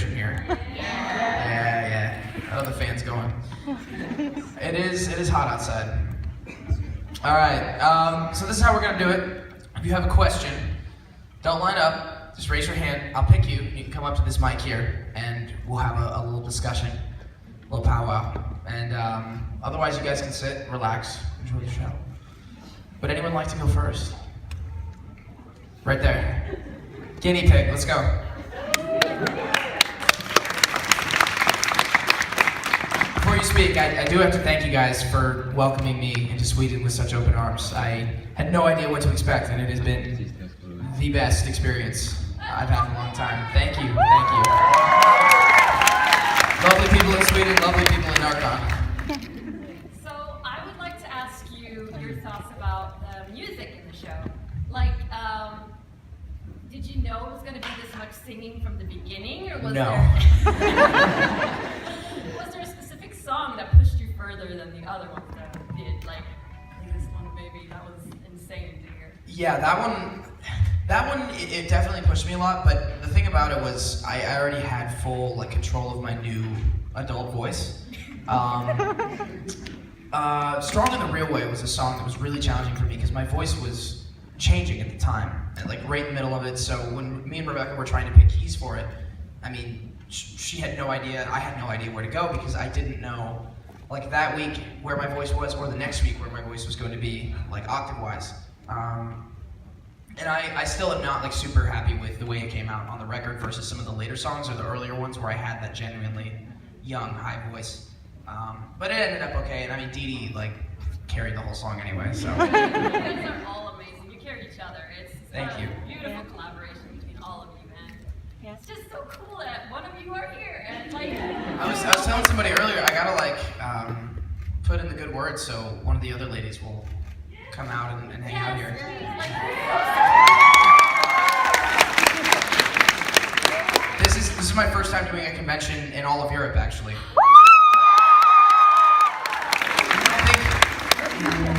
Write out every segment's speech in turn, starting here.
celebration here. Yeah. Oh, the fan's going. It is hot outside. All right, so this is how we're gonna do it. If you have a question, don't line up, just raise your hand, I'll pick you. You can come up to this mic here, and we'll have a little discussion, a little powwow. And otherwise you guys can sit, relax, enjoy the show. Would anyone like to go first? Right there. Guinea pig, let's go. Before you speak, I do have to thank you guys for welcoming me into Sweden with such open arms. I had no idea what to expect, and it has been the best experience I've had in a long time. Thank you. Lovely people in Sweden, lovely people in Närcon. So I would like to ask you your thoughts about the music in the show. Like, did you know it was going to be this much singing from the beginning, or was was there a specific song that pushed you further than the other ones that did? Like this one, maybe that was insane to hear. Yeah, that one, it definitely pushed me a lot. But the thing about it was, I already had full control of my new adult voice. "Strong in the Real Way" was a song that was really challenging for me because my voice was changing at the time, and right in the middle of it. So when me and Rebecca were trying to pick keys for it, I mean, she had no idea, I had no idea where to go because I didn't know, that week where my voice was, or the next week where my voice was going to be, octave-wise. And I still am not super happy with the way it came out on the record versus some of the later songs or the earlier ones where I had that genuinely young, high voice. But it ended up okay, and I mean, Dee Dee, carried the whole song anyway, so. You guys are all amazing. You carry each other. It's Thank you. Beautiful collaboration between all of you, man. Yeah. It's just so cool that one of you are here, and I was telling somebody earlier, I gotta put in the good word so one of the other ladies will come out and hang out here. This is my first time doing a convention in all of Europe, actually.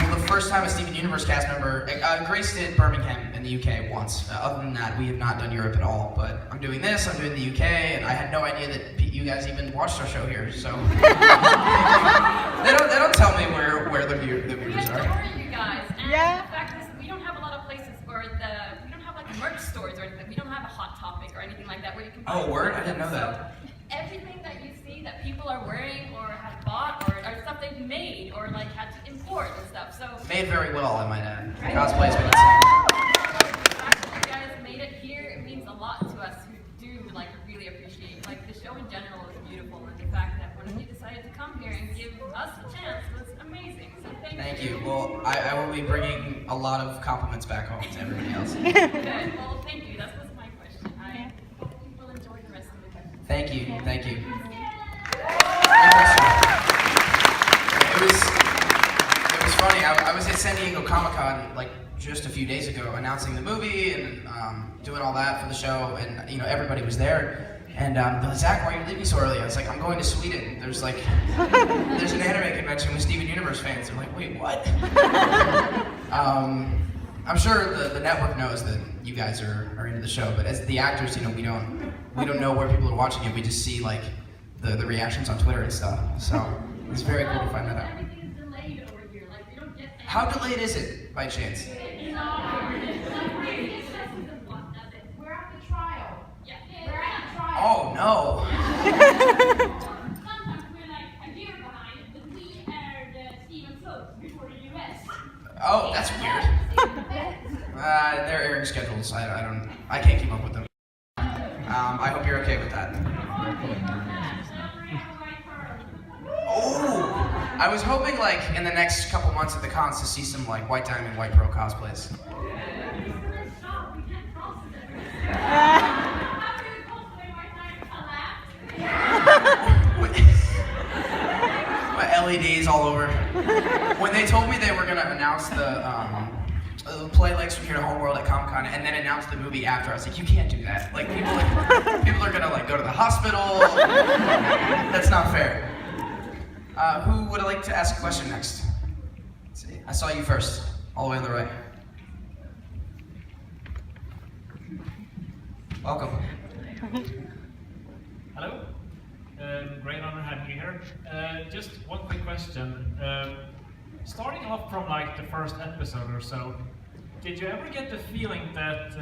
The first time a Steven Universe cast member, Grace did Birmingham in the UK once. Other than that, we have not done Europe at all. But I'm doing this, I'm doing the UK, and I had no idea that you guys even watched our show here. So they don't tell me where the viewers are. We adore you guys, and the fact is, we don't have a lot of places where we don't have merch stores or anything. We don't have a hot topic or anything like that where you can. Oh, word! I didn't know that. So everything that you see that people are wearing or have bought or stuff they've made or had to import and stuff. So made very well, I might add. Right? Cosplay's been insane. The fact that you guys made it here, it means a lot to us who do really appreciate the show in general is beautiful, and the fact that one of you decided to come here and give us a chance was amazing. So thank you. Well, I will be bringing a lot of compliments back home to everybody else. Good. Well, thank you. That was my question. I hope you will enjoy the rest of the day. Thank you. It was funny. I was at San Diego Comic-Con just a few days ago, announcing the movie and doing all that for the show, and everybody was there. And they're like, "Zach, why are you leaving so early?" I was like, "I'm going to Sweden. There's there's an anime convention with Steven Universe fans." They're like, "Wait, what?" I'm sure the network knows that you guys are into the show, but as the actors, we don't know where people are watching it. We just see the reactions on Twitter and stuff. So it's very cool to find that out. Everything is delayed over here. We don't get that. How delayed is it, by chance? We're at the trial. Yeah. We're at the trial. Oh no. Sometimes we're a year behind, but we aired Steven Foot before the US. Oh, that's weird. Their airing schedules, I can't keep up with them. I hope you're okay with that. Oh, I was hoping in the next couple months at the cons to see some White Diamond, White Pearl cosplays. My LEDs all over. When they told me they were gonna announce the play from here to Homeworld at Comic-Con and then announce the movie after, I was like, you can't do that. People are gonna go to the hospital. That's not fair. Who would like to ask a question next? Let's see. I saw you first, all the way on the right. Welcome. Hello. Great honor having you here. Just one quick question. Starting off from like the first episode or so, did you ever get the feeling that,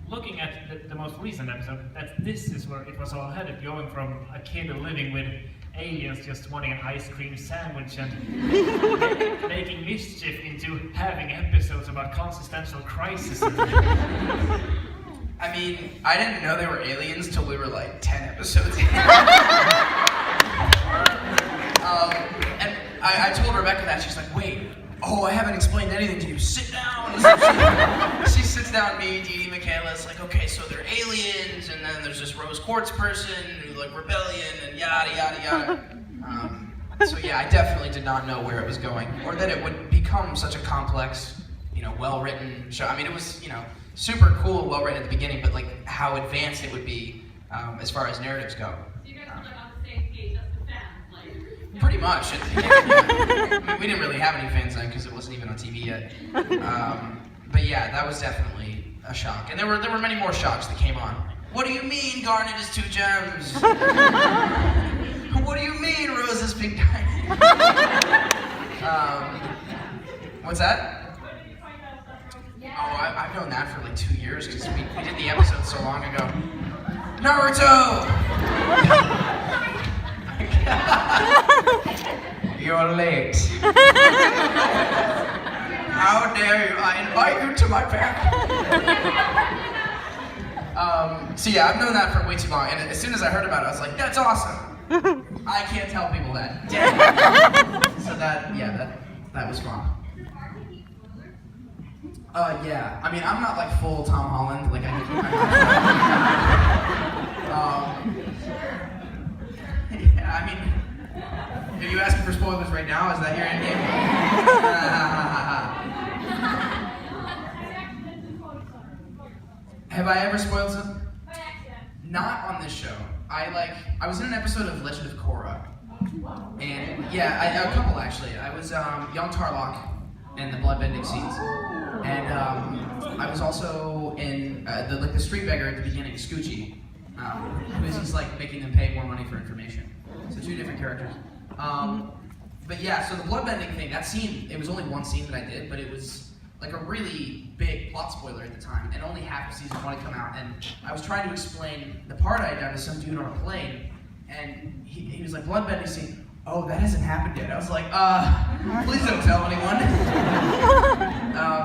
looking at the most recent episode, that this is where it was all headed, going from a kid living with aliens just wanting an ice cream sandwich and making mischief into having episodes about consistential crises? I mean, I didn't know they were aliens till we were like 10 episodes in. And I told Rebecca that. She's like, wait, I haven't explained anything to you. Sit down. So she sits down, me, Dee Dee, Michaela's like, okay, so they're aliens, and then there's this rose quartz person who's like rebellion, and yada, yada, yada. So yeah, I definitely did not know where it was going, or that it would become such a complex, well-written show. I mean, it was, super cool, well-written at the beginning, but like how advanced it would be as far as narratives go. So you guys were like on the same page as the fans, like. Pretty much. At the beginning, yeah. I mean, we didn't really have any fans then because it wasn't even on TV yet. But yeah, that was definitely a shock. And there were many more shocks that came on. What do you mean Garnet is 2 gems? What do you mean Rose is big diamond? What's that? I've known that for like 2 years because we did the episode so long ago. Naruto! You're late. How dare you? I invite you to my family. So yeah, I've known that for way too long, and as soon as I heard about it, I was like, that's awesome. I can't tell people that. So that was fun. Yeah. I mean, I'm not like full Tom Holland. Like I keep my yeah. I mean, are you asking for spoilers right now? Is that your end game? Have I ever spoiled something? Not on this show. I was in an episode of Legend of Korra, and yeah, a couple actually. I was young Tarlok and the bloodbending scenes. And I was also in the street beggar at the beginning, Scoochie, he's like making them pay more money for information. So 2 different characters. But yeah, so the bloodbending thing, that scene, it was only one scene that I did, but it was like a really big plot spoiler at the time, and only half of season 1 had come out. And I was trying to explain the part I had done to some dude on a plane, and he was like, bloodbending scene. Oh, that hasn't happened yet. I was like, please don't tell anyone.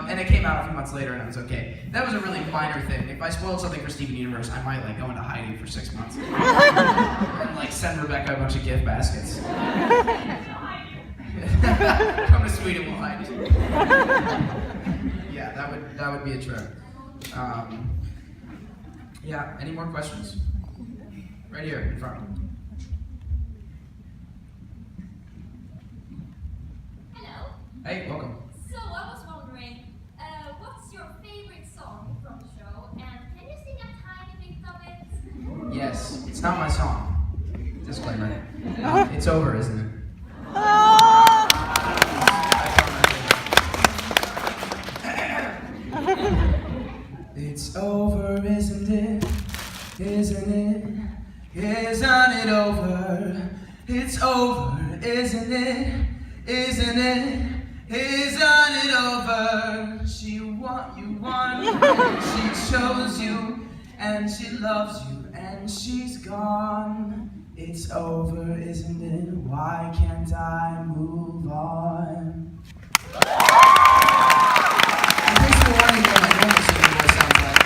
And it came out a few months later, and I was okay. That was a really minor thing. If I spoiled something for Steven Universe, I might like go into hiding for 6 months and like send Rebecca a bunch of gift baskets. Come to Sweden, we'll hide. Yeah, that would be a trip. Yeah. Any more questions? Right here in front. Hey, welcome. So I was wondering, what's your favorite song from the show, and can you sing a tiny bit of it? Yes, it's not my song. Disclaimer. It's over, isn't it? It's over, isn't it? Isn't it? Isn't it over? It's over, isn't it? Isn't it? Isn't it over? She won, you won. She chose you, and she loves you, and she's gone. It's over, isn't it? Why can't I move on? Thanks for warning me what my normal singing voice sounds like.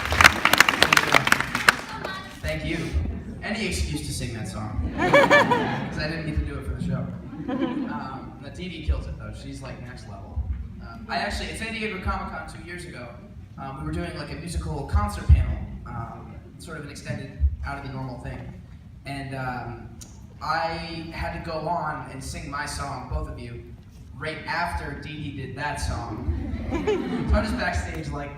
Thank you. Any excuse to sing that song. Because I didn't get to do it for the show. Dee Dee kills it though. She's like next level. I actually, at San Diego Comic-Con 2 years ago, we were doing like a musical concert panel, sort of an extended, out of the normal thing. And I had to go on and sing my song, both of you, right after Dee Dee did that song. So I'm just backstage like,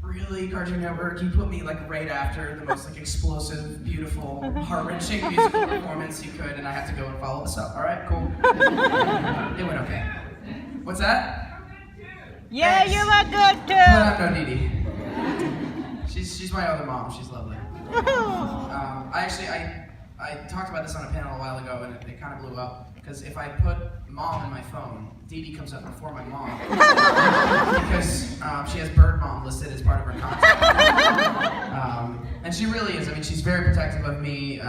really, Cartoon Network, you put me like right after the most like explosive, beautiful, heart-wrenching musical performance you could, and I have to go and follow this up. All right, cool. It went okay. What's that? Yeah, Thanks. you were good too. No, Dee Dee. She's my other mom. She's lovely. I I talked about this on a panel a while ago, and it kind of blew up. Because if I put mom in my phone, Dee Dee comes up before my mom. Because she has bird mom listed as part of her contact. And she really is. I mean, she's very protective of me.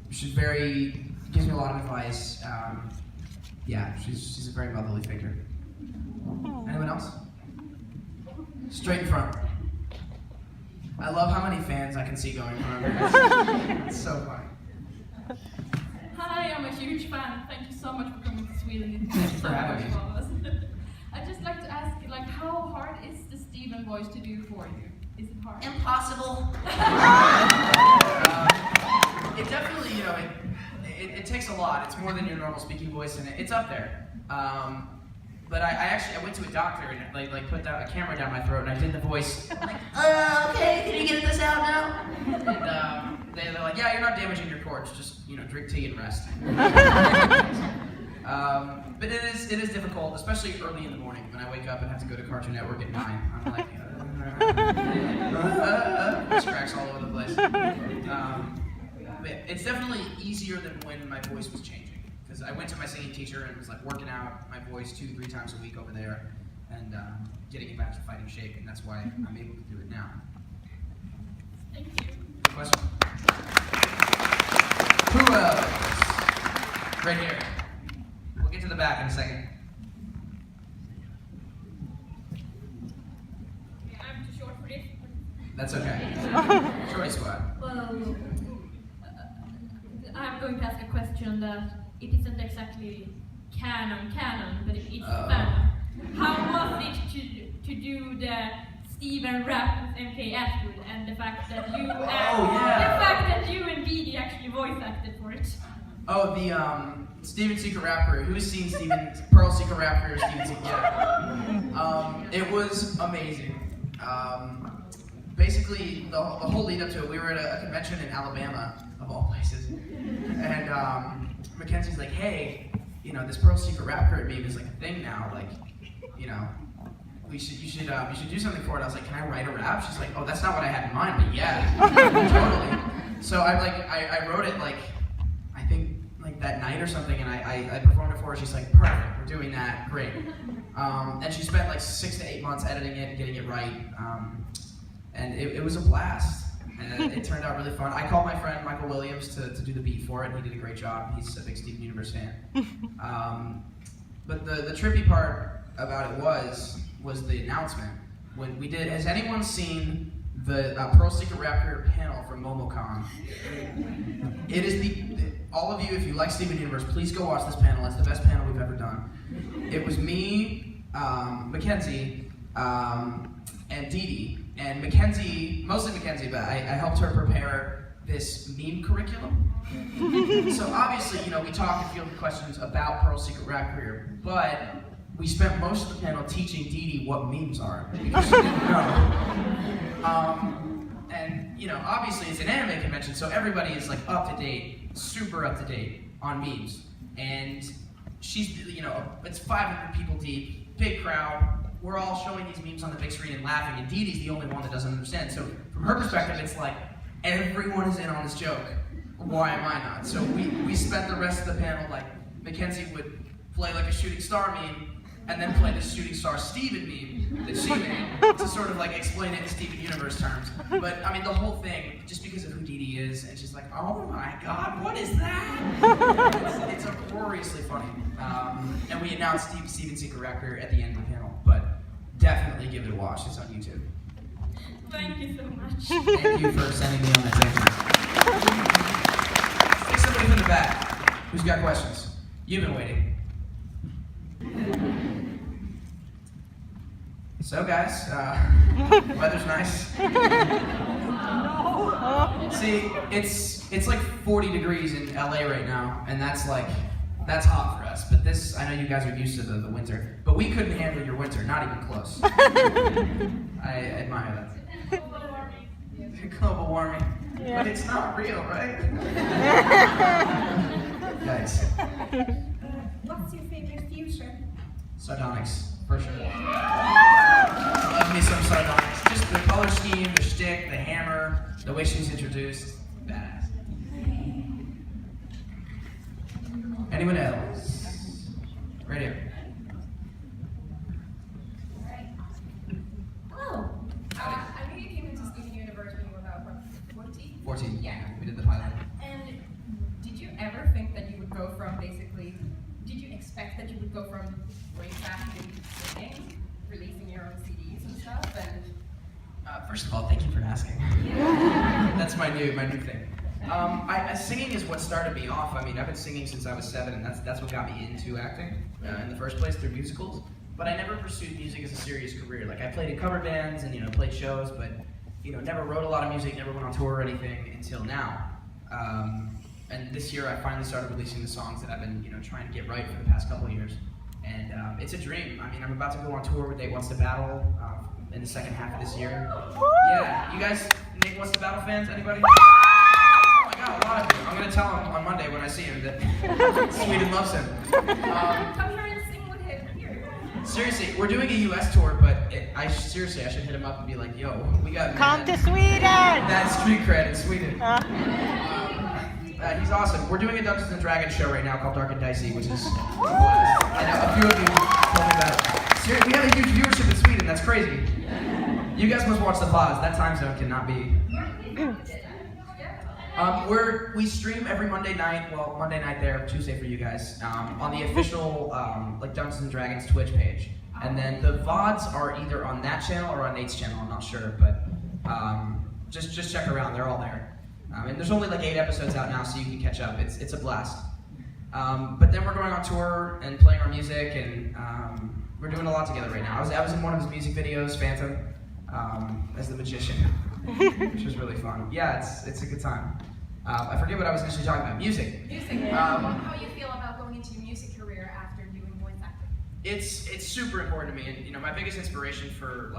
Gives me a lot of advice. Yeah, she's a very motherly figure. Anyone else? Straight in front. I love how many fans I can see going from over. It's so funny. Hi, I'm a huge fan. Thank you so much for coming to Sweden. Thank you for having me. I'd just like to ask you, like, how hard is the Steven voice to do for you? Is it hard? Impossible. It definitely, you know, it takes a lot. It's more than your normal speaking voice, and it's up there. But I went to a doctor and like put a camera down my throat, and I did the voice. I'm like, okay, can you get this out now? And they're like, yeah, you're not damaging your cords. Just, you know, drink tea and rest. But it is difficult, especially early in the morning when I wake up and have to go to Cartoon Network at 9. I'm like, voice cracks all over the place. But it's definitely easier than when my voice was changing. Because I went to my singing teacher and was like working out my voice 2-3 times a week over there, and getting it back to fighting shape, and that's why I'm able to do it now. Thank you. Good question. Who else? Right here. We'll get to the back in a second. I'm too short for this. That's okay. Choice squad. Well, I'm going to ask a question that it isn't exactly canon, but it's fun. How was it to do the Steven rap with MK Ashwood, and the fact that you and Dee Dee actually voice acted for it? Oh, the Steven Secret Rap Career. Who's seen Pearl Secret Rap Career? Steven Secret. Yeah. It was amazing. Basically, the whole lead up to it, we were at a convention in Alabama, of all places, and Mackenzie's like, hey, you know, this Pearl Secret Rap Career meme is like a thing now. Like, you know, you should do something for it. I was like, can I write a rap? She's like, oh, that's not what I had in mind, but yeah, totally. So I wrote it like, I think like that night or something, and I performed it for her. She's like, perfect, we're doing that, great. And she spent like 6 to 8 months editing it and getting it right. And it was a blast. And it turned out really fun. I called my friend Michael Williams to do the beat for it. He did a great job. He's a big Steven Universe fan. But the trippy part about it was the announcement. When we did, has anyone seen the Pearl Secret Rap Career panel from MomoCon? It is all of you, if you like Steven Universe, please go watch this panel. It's the best panel we've ever done. It was me, Mackenzie, and Dee Dee. And Mackenzie, mostly Mackenzie, but I helped her prepare this meme curriculum. So obviously, you know, we talked and fielded questions about Pearl's Secret Rap Career, but we spent most of the panel teaching Dee Dee what memes are, because she didn't know. And, you know, obviously it's an anime convention, so everybody is like up to date, super up to date on memes. And she's, you know, it's 500 people deep, big crowd. We're all showing these memes on the big screen and laughing, and Dee Dee's the only one that doesn't understand. So from her perspective, it's like, everyone is in on this joke. Why am I not? So we spent the rest of the panel, like, Mackenzie would play like a shooting star meme, and then play the shooting star Steven meme that she made to sort of like explain it in Steven Universe terms. But I mean, the whole thing, just because of who Dee Dee is, and she's like, oh my God, what is that? It's uproariously funny. And we announced Steven Secret Rap Career at the end of the panel, but definitely give it a watch. It's on YouTube. Thank you so much. Thank you for sending me on that tangent. Take somebody from the back. Who's got questions? You've been waiting. So guys, weather's nice. See, it's like 40 degrees in LA right now, and that's hot for us. But this, I know you guys are used to the winter, but we couldn't handle your winter, not even close. I admire that. Global warming. Yeah. But it's not real, right? Guys. What's your favorite fusion? Sardonyx, for sure. Love me some Sardonyx. Just the color scheme, the shtick, the hammer, the way she's introduced. Badass. expect that you would go from way back to singing, releasing your own CDs and stuff, and First of all, thank you for asking. That's my new thing. Singing is what started me off. I mean, I've been singing since I was 7, and that's what got me into acting in the first place through musicals. But I never pursued music as a serious career. Like I played in cover bands and played shows, but never wrote a lot of music, never went on tour or anything until now. And this year, I finally started releasing the songs that I've been trying to get right for the past couple of years. And it's a dream. I mean, I'm about to go on tour with Nate Wants to Battle in the second half of this year. Yeah, you guys, Nate Wants to Battle fans? Anybody? Oh my God, a lot of you. I'm gonna tell him on Monday when I see him that Sweden loves him. come here and sing with him here. Seriously, we're doing a U.S. tour, but I should hit him up and be like, yo, we got Come to Sweden! that street cred in Sweden. He's awesome. We're doing a Dungeons and Dragons show right now called Dark and Dicey, which is I know a few of you told me about it. Seriously, we have a huge viewership in Sweden. That's crazy. You guys must watch the VODs. That time zone cannot be. We stream every Monday night. Well, Monday night there, Tuesday for you guys, on the official Dungeons and Dragons Twitch page. And then the VODs are either on that channel or on Nate's channel. I'm not sure, but just check around. They're all there. And there's only like 8 episodes out now, so you can catch up. It's a blast. But then we're going on tour and playing our music, and we're doing a lot together right now. I was in one of his music videos, Phantom, as the magician, which was really fun. Yeah, it's a good time. I forget what I was initially talking about. Music. How you feel about going into your music career after doing voice acting? It's super important to me, and my biggest inspiration for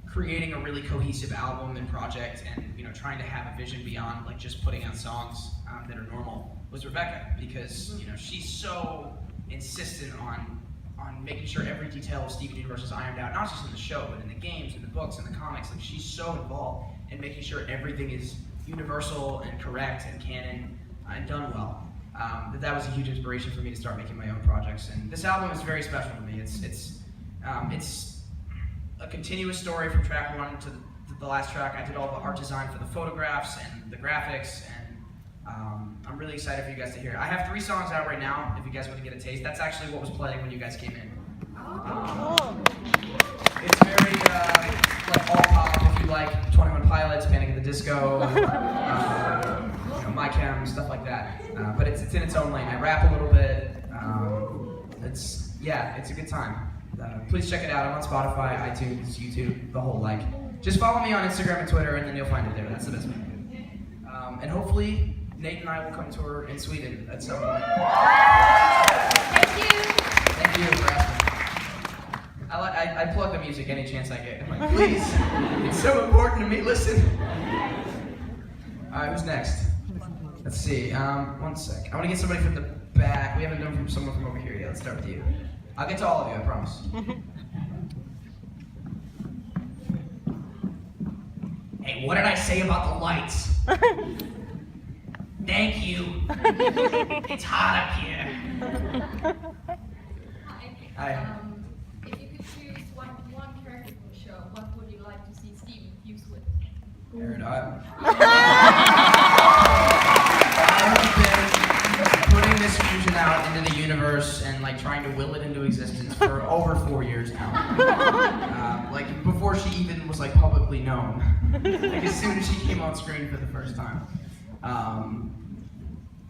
creating a really cohesive album and project, and trying to have a vision beyond just putting out songs that are normal was Rebecca, because she's so insistent on making sure every detail of Steven Universe is ironed out, not just in the show, but in the games, in the books, in the comics. She's so involved in making sure everything is universal and correct and canon and done well. That was a huge inspiration for me to start making my own projects, and this album is very special to me. It's a continuous story from track 1 to the last track. I did all the art design for the photographs and the graphics, and I'm really excited for you guys to hear it. I have 3 songs out right now, if you guys want to get a taste. That's actually what was playing when you guys came in. It's very all pop, if you like 21 Pilots, Panic at the Disco, My Chem, stuff like that. But it's in its own lane. I rap a little bit. It's a good time. Please check it out. I'm on Spotify, iTunes, YouTube, the whole Just follow me on Instagram and Twitter, and then you'll find it there. That's the best way to do it. And hopefully, Nate and I will come tour in Sweden at some point. Thank you for asking. I plug the music any chance I get. I'm like, please, it's so important to me. Listen. All right, who's next? Let's see. 1 sec. I want to get somebody from the back. We haven't done from someone from over here yet. Let's start with you. I'll get to all of you, I promise. Hey, what did I say about the lights? Thank you. It's hot up here. Hi. If you could choose one character from the show, what would you like to see Steven fuse with? I have been putting this fusion out into the universe and trying to will it into existence for over 4 years now. Before she even was publicly known. As soon as she came on screen for the first time.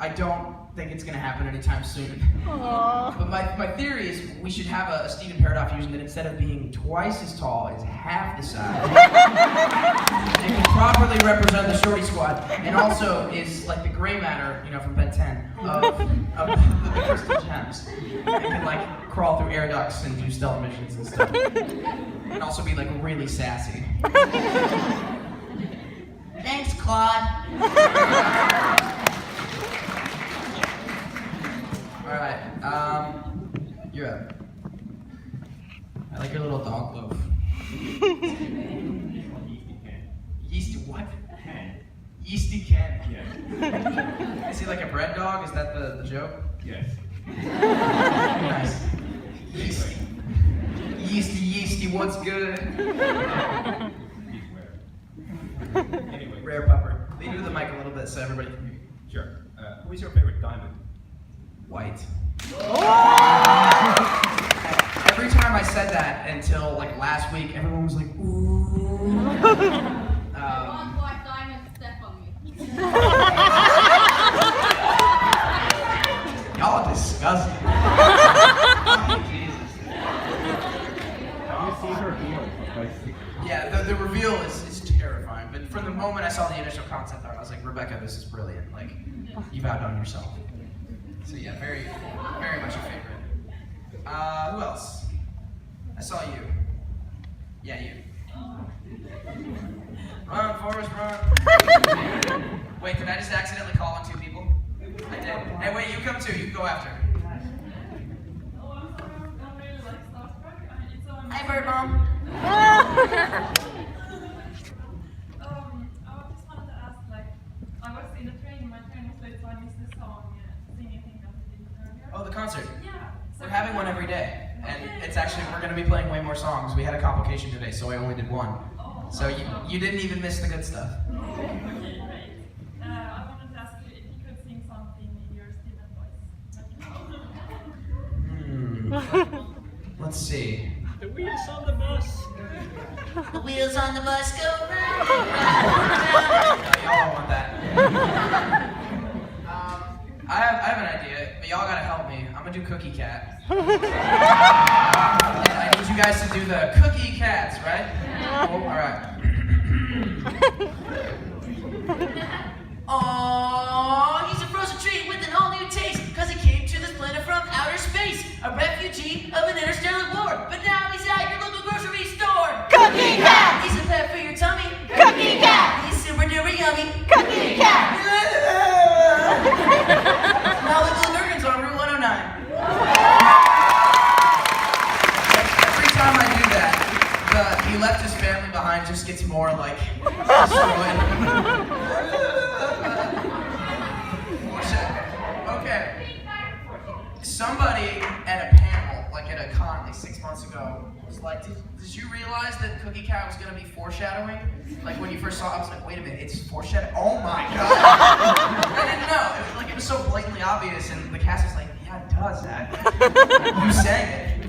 I don't think it's going to happen anytime soon. But my theory is we should have a Steven Paradox fusion that instead of being twice as tall is half the size. It can properly represent the shorty squad, and also is like the gray matter, from Ben 10 of the crystal gems. It can crawl through air ducts and do stealth missions and stuff. And also be really sassy. Thanks, Claude. Alright, you're up. I like your little dog loaf. Yeasty what? Yeasty Ken. Yes. Is he like a bread dog? Is that the joke? Yes. Nice. Yeasty, what's good? Anyway. Rare pupper. Lean into the mic a little bit so everybody can hear you. Sure. Who is your favorite diamond? White. Oh! said that until like last week. Everyone was like, ooh. One white diamond step on me. Y'all are disgusting. Jesus. Have you seen her heels? Yeah, the reveal is terrifying. But from the moment I saw the initial concept art, I was like, Rebecca, this is brilliant. Like, you've outdone yourself. So yeah, very, very much a favorite. Who else? I saw you. Yeah, you. Run, Forrest, run. Wait, did I just accidentally call on two people? I did. Hey, wait, you come too. You go after. Oh, I'm sorry, I'm really like starstruck. It's on. Hi, Bird Mom. I just wanted to ask, like, I was in the train, my train was late, so I missed the song, singing thing that we did earlier. Oh, the concert. Yeah. We're having one every day, and it's actually, we're going to be playing way more songs. We had a complication today, so I only did one. So you didn't even miss the good stuff. Okay, great. I wanted to ask you if you could sing something in your Steven voice. Let's see. The wheels on the bus. The wheels on the bus go round. No, y'all don't want that. I have an idea, but y'all gotta help me. I'm gonna do Cookie Cat. And I need you guys to do the Cookie Cats, right? Oh, alright. Aww, he's a frozen treat with an all-new taste, cause he came to this planet from outer space, a refugee of an interstellar war, but now he's at your local grocery store. Cookie Cat! He's a pet for your tummy. Cookie Cat! He's super duper yummy. Cookie Cat! Now the little Närcons on Route 109. Every time I do that, he left his family behind just gets more like destroyed. Okay. Somebody at a panel, like at a con like 6 months ago, was like, did you realize that Cookie Cat was gonna be foreshadowing? Like when you first saw it, I was like, wait a minute, it's foreshadowing? Oh my god! I didn't know. It was so blatantly obvious, and the cast was like, yeah, it does that. You sang it.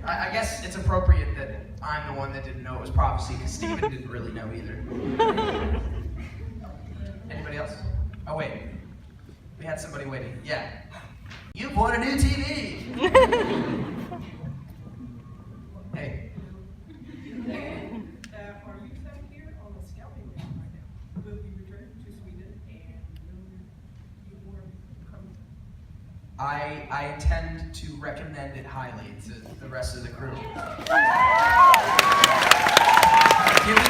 I guess it's appropriate that I'm the one that didn't know it was prophecy, because Steven didn't really know either. Anybody else? Oh wait. We had somebody waiting. Yeah. You bought a new TV! Hey. Are you stuck here on the scouting mission right now? Will you return to Sweden and will you come? I intend to recommend it highly to the rest of the crew. Given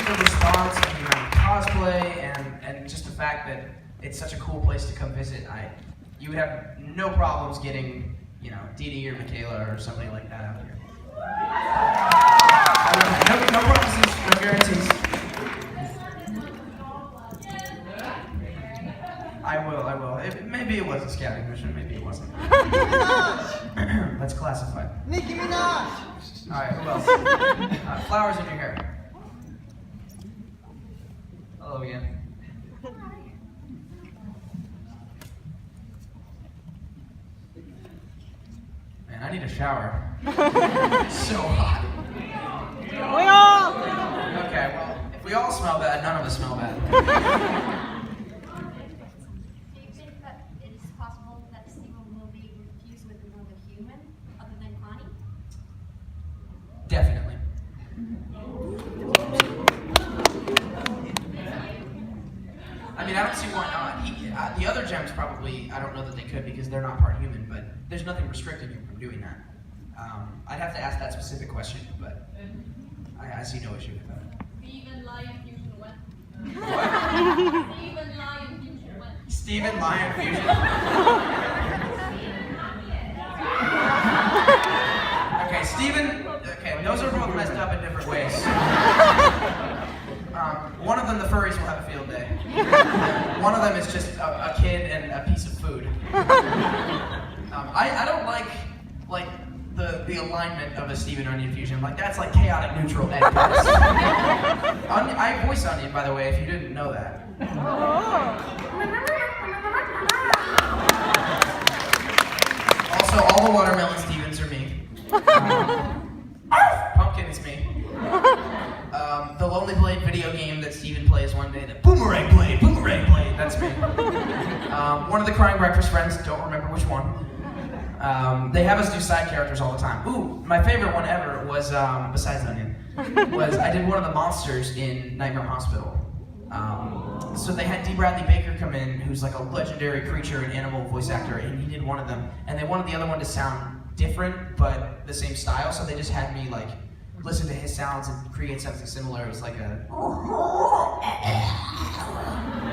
the response of the cosplay and just the fact that it's such a cool place to come visit, you would have no problems getting, Dee Dee or Michaela or something like that out here. No promises, no guarantees. I will. Maybe it was a scouting mission, maybe it wasn't. Let's classify. Nicki Minaj! Alright, who else? Flowers in your hair. Hello again. Man, I need a shower. It's so hot. We all! Okay, well, if we all smell bad, none of us smell bad. Do you think that it is possible that Steven will be refused with another human other than Connie? Definitely. I mean, I don't see why not. The other gems probably, I don't know that they could because they're not part human, but there's nothing restricting you from doing that. I'd have to ask that specific question, but I see no issue with that. Steven Lion Fusion went. Steven Lion Fusion went. Steven Lion Fusion. Okay, Steven, those are both messed up in different ways. One of them, the furries will have a field day. One of them is just a kid and a piece of food. I don't like the alignment of a Steven Onion fusion. Like that's like chaotic neutral at best. I voice Onion, by the way, if you didn't know that. Also, all the watermelon Stevens are me. Pumpkin is me. The Lonely Blade video game that Steven plays one day, the Boomerang Blade, that's me. One of the Crying Breakfast friends, don't remember which one. They have us do side characters all the time. Ooh, my favorite one ever was, besides Onion, was I did one of the monsters in Nightmare Hospital. So they had D. Bradley Baker come in, who's like a legendary creature and animal voice actor, and he did one of them. And they wanted the other one to sound different, but the same style, so they just had me like listen to his sounds and create something similar. It was like a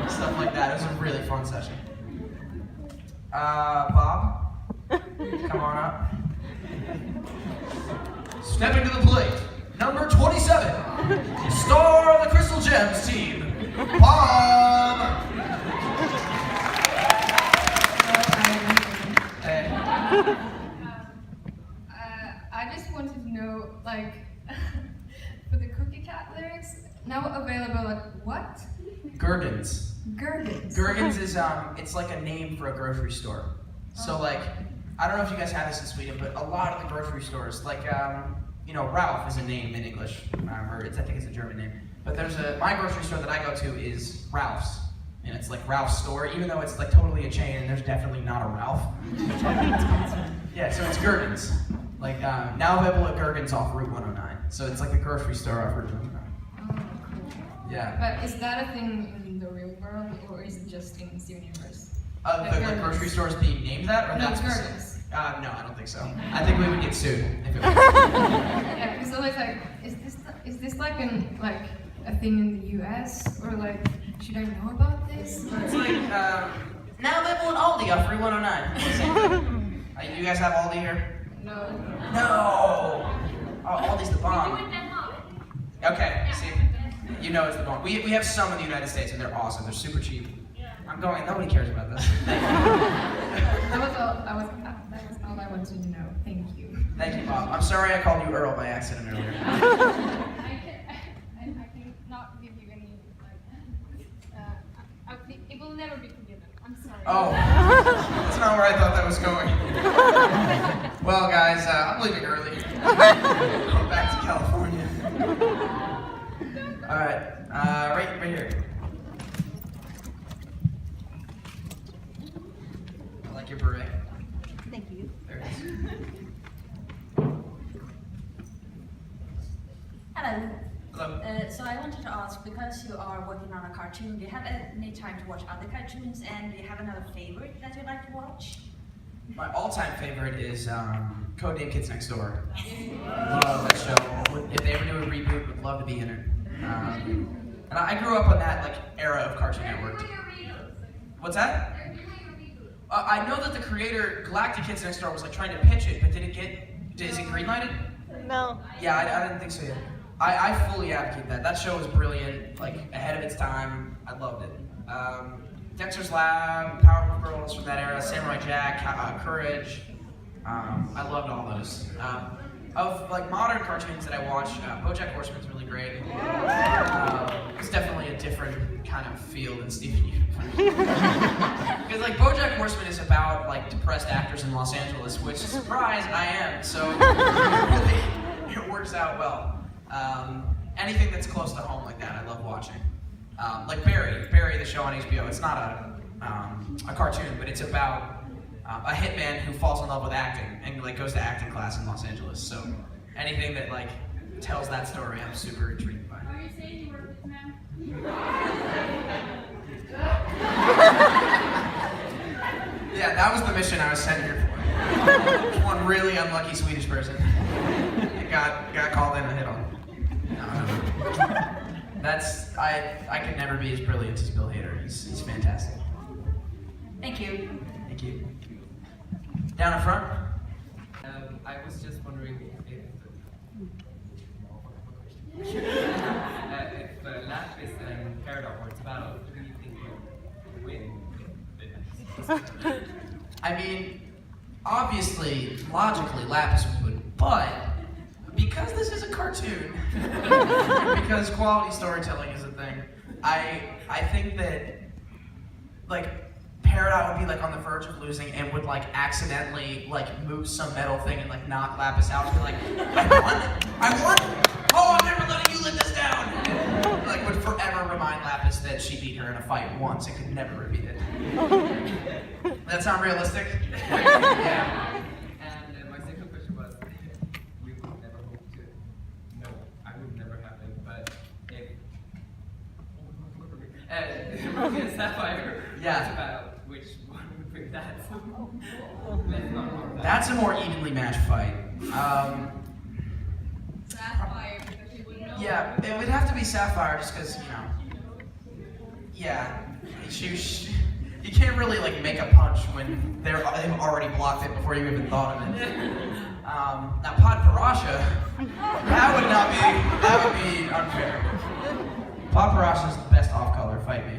stuff like that. It was a really fun session. Bob, come on up. Stepping to the plate, number 27, star of the Crystal Gems team, Bob. Hey. I just wanted to know, like, for the Cookie Cat lyrics, now available at what? Gherkins. Gherkins. Gherkins is it's like a name for a grocery store. So like, I don't know if you guys have this in Sweden, but a lot of the grocery stores, like Ralph is a name in English, or I think it's a German name. But my grocery store that I go to is Ralph's, and it's like Ralph's store, even though it's like totally a chain, and there's definitely not a Ralph. Yeah, so it's Gherkins. Like now available at Gherkins off Route 109. So it's like a grocery store off Route 109. Oh, cool. Yeah. But is that a thing in the real world, or is it just in the universe? The grocery stores being named that, or No, that's Gherkins. No, I don't think so. I think we would get sued if it was. Yeah, because I was like, is this like a thing in the US, or like should I know about this? Or... It's like now available at Aldi off Route 109. You guys have Aldi here? No. No. Oh, Aldi's the bomb. Do it then, Mom. Okay, see, you know it's the bomb. We have some in the United States, and they're awesome. They're super cheap. I'm going. Nobody cares about this. That was all I wanted to know. Thank you. Thank you, Bob. I'm sorry I called you Earl by accident earlier. I cannot give you any, it will never be forgiven. I'm sorry. Oh, that's not where I thought that was going. Well, guys, I'm leaving early. Going back to California. All right, right here. I like your beret. Thank you. There it is. Hello. Hello. So I wanted to ask, because you are working on a cartoon, do you have any time to watch other cartoons, and do you have another favorite that you like to watch? My all-time favorite is Codename Kids Next Door. Love that show. If they ever do a reboot, would love to be in it. And I grew up on that era of Cartoon Network. What's that? I know that the creator, Galactic Kids Next Door, was trying to pitch it, but is it greenlighted? No. Yeah, I didn't think so yet. I fully advocate that. That show was brilliant, ahead of its time. I loved it. Dexter's Lab, Powerpuff Girls from that era, Samurai Jack, Courage. I loved all those. Of modern cartoons that I watch, BoJack Horseman's really great. It's definitely a different kind of feel than Stephen Universe. Because BoJack Horseman is about depressed actors in Los Angeles, which, surprise, I am. So really, it works out well. Anything that's close to home like that, I love watching. Barry, the show on HBO. It's not a cartoon, but it's about a hitman who falls in love with acting and goes to acting class in Los Angeles. So anything that tells that story, I'm super intrigued by. Are you saying you were a hitman? Yeah, that was the mission I was sent here for. One really unlucky Swedish person. It got called in and hit on. No. I could never be as brilliant as Bill Hader. He's fantastic. Thank you. Thank you. Down in front. I was just wondering if Lapis and Paradox were to battle, who do you think would win? I mean, obviously, logically, Lapis would win, but because this is a cartoon, because quality storytelling is a thing, I think that Peridot would be like on the verge of losing and would like accidentally like move some metal thing and like knock Lapis out and be like, I won! Oh, I'm never letting you live this down! And, like would forever remind Lapis that she beat her in a fight once and could never repeat it. That sound realistic? Yeah. And my second question was, we would never hope to, no, I would never happen, but if, Ruby and Sapphire, Yeah. it's about which one would bring that. Let's not talk about that. That's a more evenly matched fight. Sapphire, because you would know. Yeah, it would have to be Sapphire just because, yeah, you can't really like make a punch when they've already blocked it before you even thought of it. Now Pod Parasha, that would be unfair. Pod Parasha is the best off-color, fight me.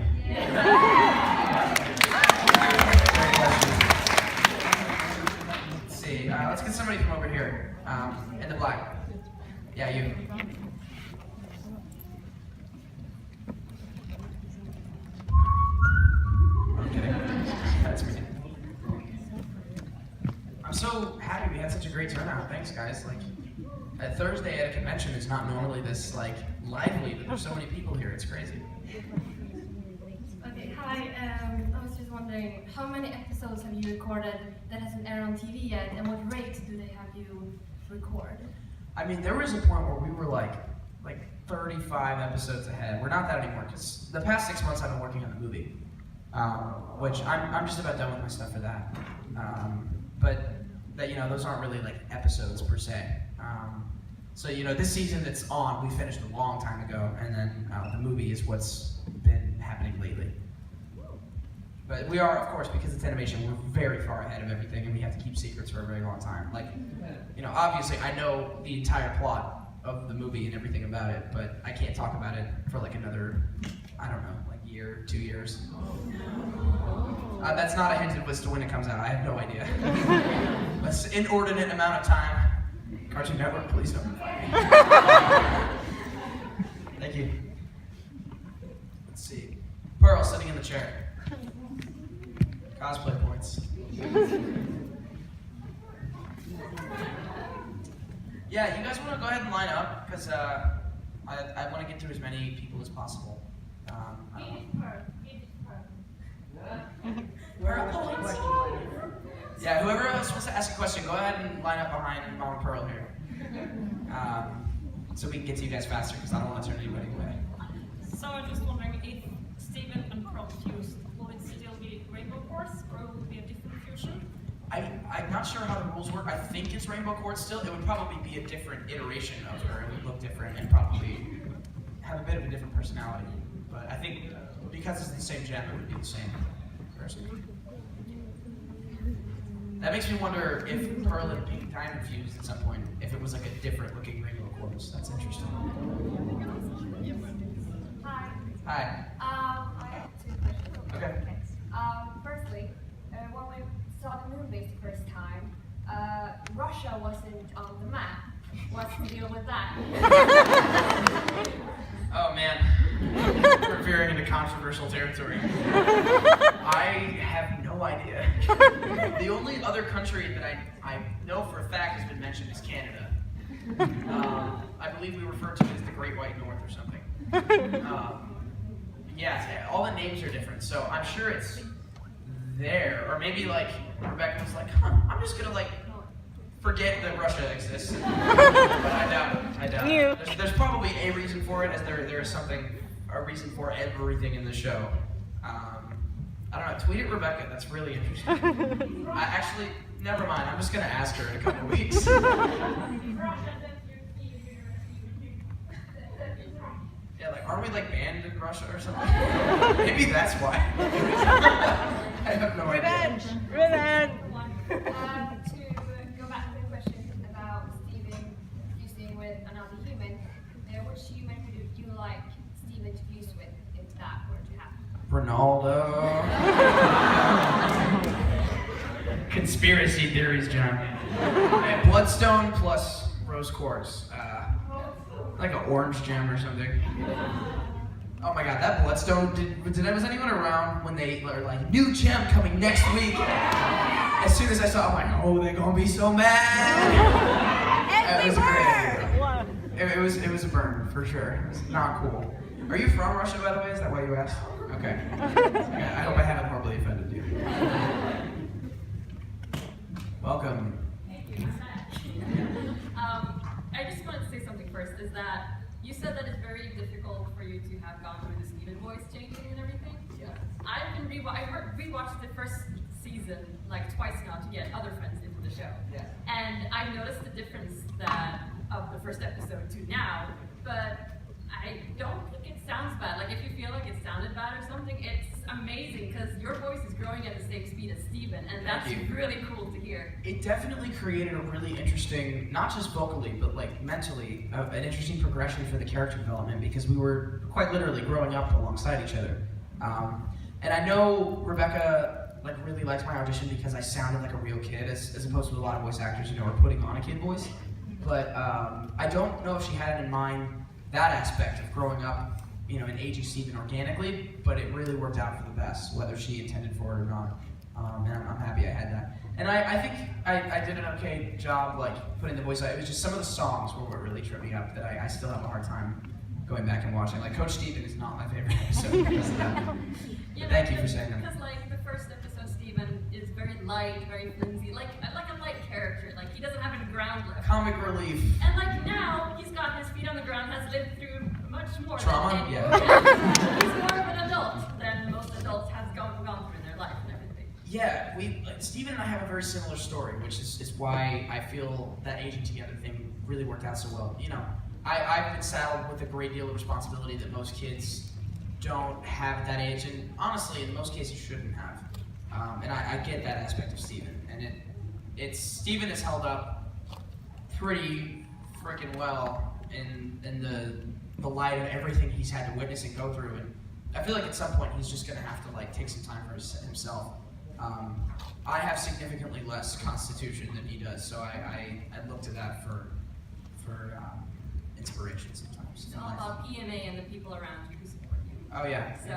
Let's see, let's get somebody from over here, in the black. Yeah, you. Okay, that's me. I'm so happy we had such a great turnout. Thanks, guys. Like, a Thursday at a convention is not normally this like lively, but there's so many people here. It's crazy. Okay, hi. I was just wondering, how many episodes have you recorded that hasn't aired on TV yet, and what rate do they have you record? I mean, there was a point where we were like 35 episodes ahead. We're not that anymore because the past 6 months I've been working on the movie, which I'm just about done with my stuff for that. But that those aren't really like episodes per se. So this season that's on, we finished a long time ago, and then the movie is what's been happening lately. But we are, of course, because it's animation, we're very far ahead of everything, and we have to keep secrets for a very long time. Like, obviously, I know the entire plot of the movie and everything about it, but I can't talk about it for like another, I don't know, like year, 2 years. That's not a hint as to when it comes out. I have no idea. That's an inordinate amount of time. Cartoon Network, please don't invite me. Thank you. Let's see. Pearl sitting in the chair. Cosplay points. Yeah, you guys want to go ahead and line up because I want to get through as many people as possible. I don't know. Yeah, whoever else wants to ask a question, go ahead and line up behind Mom and Pearl here. So we can get to you guys faster because I don't want to turn anybody away. So I'm just wondering if Steven and Pearl fused, will it still be Rainbow Force or will it be a different fusion? I'm not sure how the rules work. I think it's Rainbow Quartz still. It would probably be a different iteration of her. It would look different and probably have a bit of a different personality. But I think because it's the same gem, it would be the same person. That makes me wonder if Pearl and Pink Diamond fused at some point, if it was like a different looking Rainbow Quartz. That's interesting. Hi. Hi. I have 2 questions. Okay. Firstly, when we saw the movies the first time, Russia wasn't on the map. What's the deal with that? Oh man, we're veering into controversial territory. I have no idea. The only other country that I know for a fact has been mentioned is Canada. I believe we refer to it as the Great White North or something. Yeah, all the names are different, so I'm sure it's there. Or maybe like Rebecca was like, I'm just gonna like forget that Russia exists. But I doubt it. There's probably a reason for it, as there is a reason for everything in the show. I don't know, tweet at Rebecca, that's really interesting. I actually, never mind, I'm just gonna ask her in a couple weeks. Yeah, like, aren't we like banned in Russia or something? Maybe that's why. I have no idea. Revenge! To go back to the question about Steven fusing with another human, which human would you like Steven to fuse with if that were to happen? Ronaldo. Conspiracy theories, John. Bloodstone plus rose quartz. Like an orange gem or something. Oh my god, that Bloodstone, was anyone around when they were like, new gem coming next week? As soon as I saw it, I'm like, oh, they're gonna be so mad. And It was a great idea. What? It was a burn, for sure. It was not cool. Are you from Russia, by the way? Is that why you asked? Okay. I hope I haven't horribly offended you. Welcome. Thank you. I just wanted to say something first, is that you said that it's very difficult for you to have gone through the Steven voice changing and everything. Yeah. I've been rewatched the first season like twice now to get other friends into the show. Yeah. And I noticed the difference that of the first episode to now, but I don't think it sounds bad. Like if you feel like it sounded bad or something, it's amazing because your voice is growing at the same speed as Steven, and that's Thank you. really cool to hear. It definitely created a really interesting, not just vocally, but like mentally, an interesting progression for the character development because we were quite literally growing up alongside each other. And I know Rebecca like really liked my audition because I sounded like a real kid, as opposed to a lot of voice actors, you know, are putting on a kid voice. But I don't know if she had in mind that aspect of growing up, you know, and aging Steven organically, but it really worked out for the best, whether she intended for it or not. And I'm happy I had that. And I think I did an okay job, like, putting the voice out. It was just some of the songs were what really tripped me up that I still have a hard time going back and watching. Like, Coach Steven is not my favorite episode because of that. Yeah, Thank you for saying that. Because like the first episode, Steven is very light, very flimsy, like a light character. Like he doesn't have any ground left. Comic relief. And like now, he's got his feet on the ground, has lived through much more. Trauma? Than Yeah. He's more of an adult than most adults have gone through in their life and everything. Yeah, Steven and I have a very similar story, which is why I feel that aging together thing really worked out so well. You know, I've been saddled with a great deal of responsibility that most kids don't have at that age, and honestly, in most cases, shouldn't have. And I get that aspect of Steven, and Steven has held up pretty freaking well in the light of everything he's had to witness and go through, and I feel like at some point he's just gonna have to like take some time for himself. I have significantly less constitution than he does, so I look to that for inspiration sometimes. It's all about PMA and the people around you who support you. Oh yeah. So,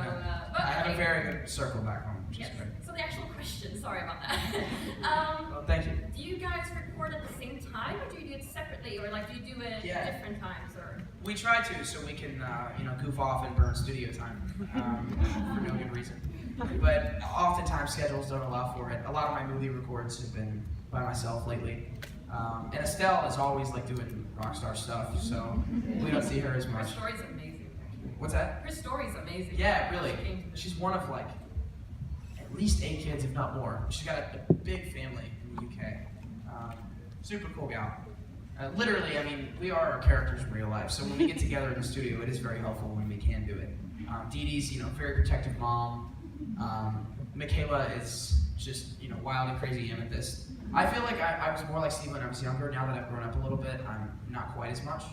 I have a very good circle back home, which yes. is great. So the actual question, sorry about that. Well, thank you. Do you guys record at the same time, or do you do it separately, or like do you do it at different times, or? We try to, so we can goof off and burn studio time for no good reason. But oftentimes schedules don't allow for it. A lot of my movie records have been by myself lately. And Estelle is always like doing rock star stuff, so we don't see her as Her much. story's amazing. What's that? Her story's amazing. Yeah, really. She's one of like at least 8 kids, if not more. She's got a big family in the UK. Super cool gal. Literally, I mean, we are our characters in real life, so when we get together in the studio, it is very helpful when we can do it. Dee Dee's, very protective mom. Michaela is just, wild and crazy amethyst. I feel like I was more like Steve when I was younger. Now that I've grown up a little bit, I'm not quite as much,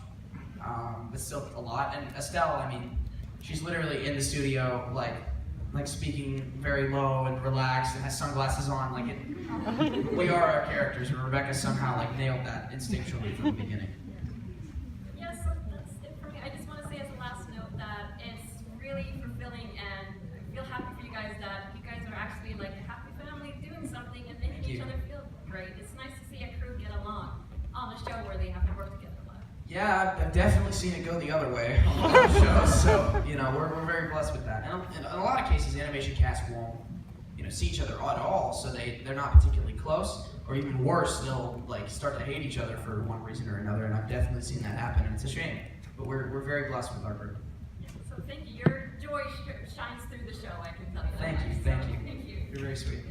but still a lot. And Estelle, I mean, she's literally in the studio, like speaking very low and relaxed, and has sunglasses on. We are our characters, and Rebecca somehow nailed that instinctually from the beginning. Yes, so that's it for me. I just want to say as a last note that it's really fulfilling, and I feel happy for you guys that you guys are actually like a happy family doing something and making each other feel great. It's nice to see a crew get along on a show where they have to work together a lot. Yeah, I've definitely seen it go the other way on a lot of shows, so we're very blessed with that. And in a lot of cases, the animation cast won't see each other at all, so they're not particularly close, or even worse, they'll start to hate each other for one reason or another, and I've definitely seen that happen, and it's a shame. But we're very blessed with our group. Yeah, so thank you. Your joy shines through the show, I can tell you that. Thank you. Thank you. You're very sweet.